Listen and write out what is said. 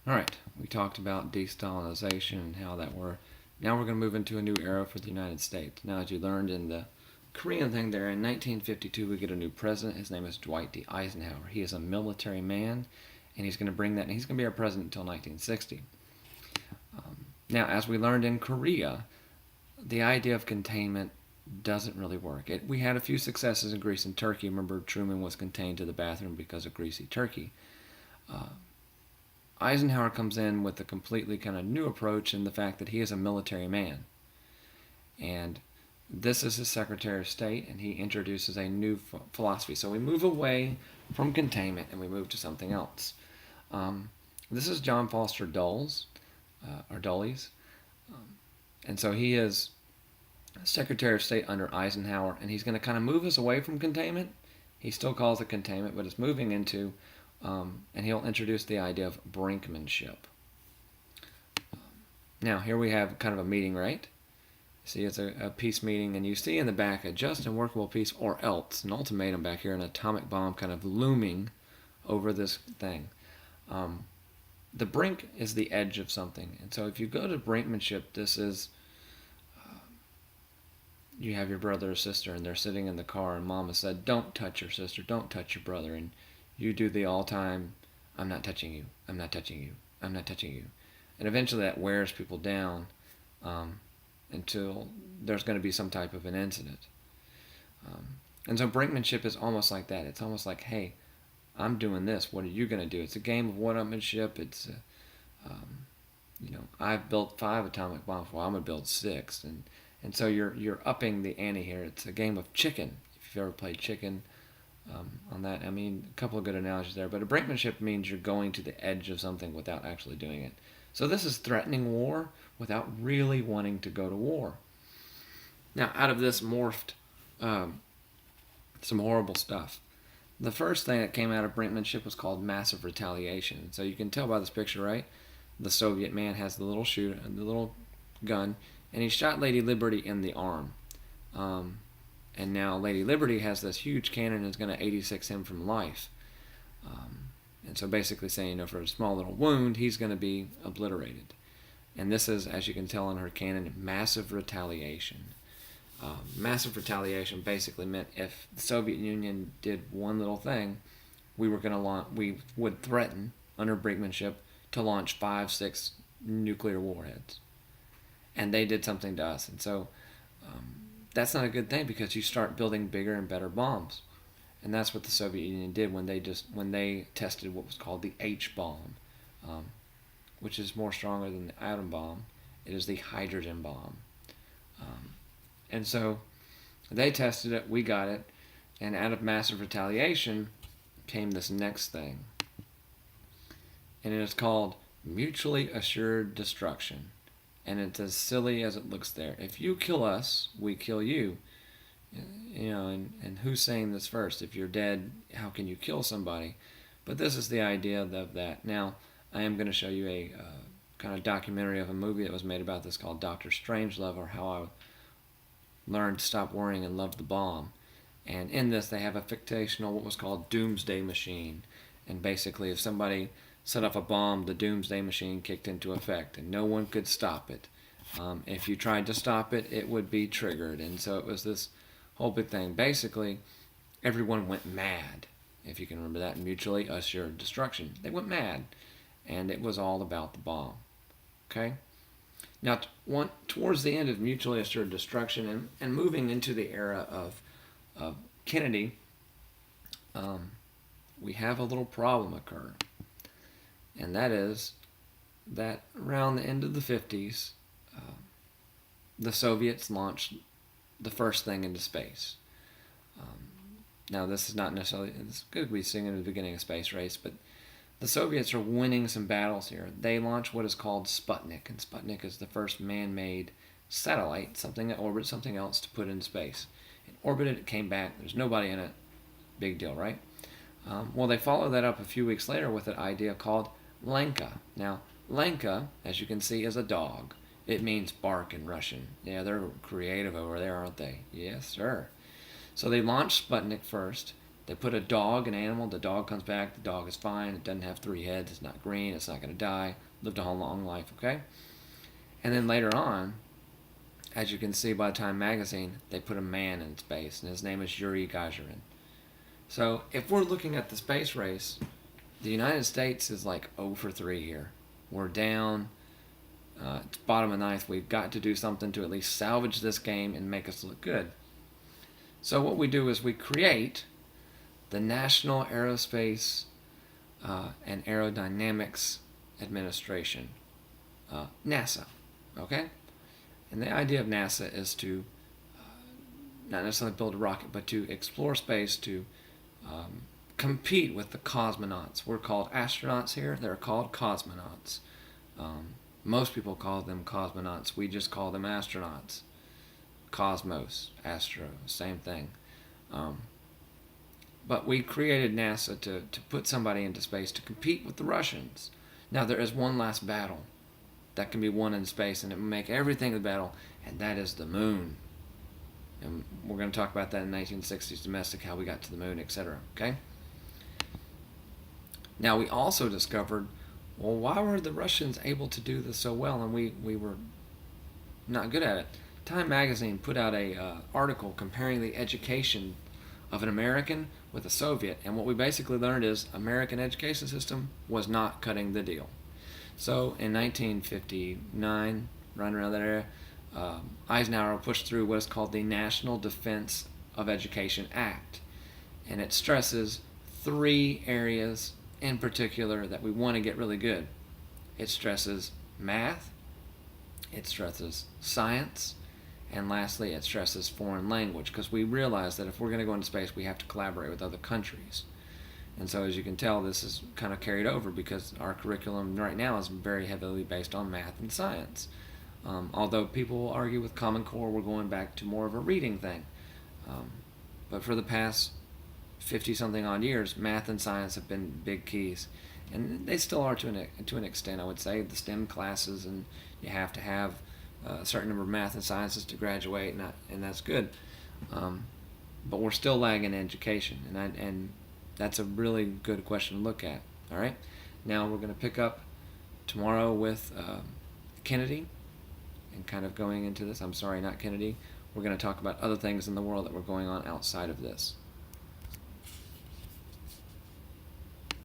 All right, we talked about de-Stalinization and how that were. Now we're going to move into a new era for the United States. Now, as you learned in the Korean thing there, in 1952 we get a new president. His name is Dwight D. Eisenhower. He is a military man, and he's going to bring that, and he's going to be our president until 1960. Now, as we learned in Korea, the idea of containment doesn't really work. We had a few successes in Greece and Turkey. Remember, Truman was contained to the bathroom because of greasy turkey. Uh, Eisenhower comes in with a completely kind of new approach in the fact that he is a military man. And this is his Secretary of State, and he introduces a new philosophy. So we move away from containment and we move to something else. This is John Foster Dulles, or Dulles. And so he is Secretary of State under Eisenhower, and he's going to kind of move us away from containment. He still calls it containment, but it's moving into, and he'll introduce the idea of brinkmanship. Now, here we have kind of a meeting, right? See, it's a peace meeting, and you see in the back a just and workable peace or else, an ultimatum back here, an atomic bomb kind of looming over this thing. The brink is the edge of something, and so if you go to brinkmanship, this is you have your brother or sister, and they're sitting in the car, and Mama said, "Don't touch your sister, don't touch your brother," and you do the all-time, "I'm not touching you, I'm not touching you, I'm not touching you," and eventually that wears people down. Until there's going to be some type of an incident. And so brinkmanship is almost like that. It's almost like, hey, I'm doing this. What are you going to do? It's a game of one-upmanship. It's, I've built 5 atomic bombs. Well, I'm going to build 6. And so you're upping the ante here. It's a game of chicken. If you've ever played chicken on that, I mean, a couple of good analogies there. But a brinkmanship means you're going to the edge of something without actually doing it. So this is threatening war without really wanting to go to war. Now, out of this morphed some horrible stuff. The first thing that came out of brinkmanship was called massive retaliation. So you can tell by this picture, right? The Soviet man has the little the little gun, and he shot Lady Liberty in the arm. And now Lady Liberty has this huge cannon and is going to 86 him from life. And so basically saying, for a small little wound, he's going to be obliterated. And this is, as you can tell in her canon, massive retaliation. Massive retaliation basically meant if the Soviet Union did one little thing, we would threaten, under brinkmanship, to launch 5, 6 nuclear warheads. And they did something to us. And so that's not a good thing, because you start building bigger and better bombs. And that's what the Soviet Union did when they tested what was called the H bomb, which is more stronger than the atom bomb. It is the hydrogen bomb. And so they tested it, we got it, and out of massive retaliation came this next thing. And it is called mutually assured destruction. And it's as silly as it looks there. If you kill us, we kill you. And who's saying this first? If you're dead, how can you kill somebody? But this is the idea of that. Now, I am going to show you a kind of documentary of a movie that was made about this called Dr. Strangelove, or How I Learned to Stop Worrying and Love the Bomb. And in this, they have a fictional, what was called doomsday machine. And basically, if somebody set off a bomb, the doomsday machine kicked into effect, and no one could stop it. If you tried to stop it, it would be triggered. And so it was this whole big thing. Basically, everyone went mad, if you can remember that, mutually assured destruction. They went mad, and it was all about the bomb. Okay? Now, towards the end of mutually assured destruction and moving into the era of Kennedy, we have a little problem occur. And that is that around the end of the 50s, the Soviets launched the first thing into space. Now, this is not necessarily, it's good to be singing at the beginning of Space Race, but the Soviets are winning some battles here. They launched what is called Sputnik, and Sputnik is the first man-made satellite, something that orbits something else, to put in space. It orbited, it came back, there's nobody in it. Big deal, right? Well, they followed that up a few weeks later with an idea called Lenka. Now, Lenka, as you can see, is a dog. It means bark in Russian. Yeah, they're creative over there, aren't they? Yes, sir. So they launched Sputnik first. They put a dog, an animal, the dog comes back, the dog is fine, it doesn't have 3 heads, it's not green, it's not going to die, lived a whole long life, okay? And then later on, as you can see by Time Magazine, they put a man in space, and his name is Yuri Gagarin. So if we're looking at the space race, the United States is like 0 for 3 here. We're down. It's bottom of ninth. We've got to do something to at least salvage this game and make us look good. So what we do is we create the National Aerospace and Aerodynamics Administration, NASA. Okay? And the idea of NASA is to not necessarily build a rocket, but to explore space, to compete with the cosmonauts. We're called astronauts here. They're called cosmonauts. Most people call them cosmonauts. We just call them astronauts. Cosmos, astro, same thing. But we created NASA to put somebody into space to compete with the Russians. Now there is one last battle that can be won in space, and it will make everything the battle, and that is the moon. And we're going to talk about that in 1960s domestic, how we got to the moon, etc. Okay? Now we also discovered, well, why were the Russians able to do this so well and we were not good at it? Time Magazine put out a article comparing the education of an American with a Soviet, and what we basically learned is American education system was not cutting the deal. So in 1959, right around that area, Eisenhower pushed through what is called the National Defense of Education Act, and it stresses 3 areas in particular that we want to get really good. It stresses math, it stresses science, and lastly it stresses foreign language, because we realize that if we're going to go into space we have to collaborate with other countries. And so as you can tell, this is kind of carried over because our curriculum right now is very heavily based on math and science. Although people will argue with Common Core we're going back to more of a reading thing. But for the past 50-something odd years, math and science have been big keys. And they still are to an extent, I would say. The STEM classes, and you have to have a certain number of math and sciences to graduate, and that's good. But we're still lagging in education, and that's a really good question to look at. All right? Now we're going to pick up tomorrow with Kennedy, and kind of going into this. I'm sorry, not Kennedy. We're going to talk about other things in the world that were going on outside of this.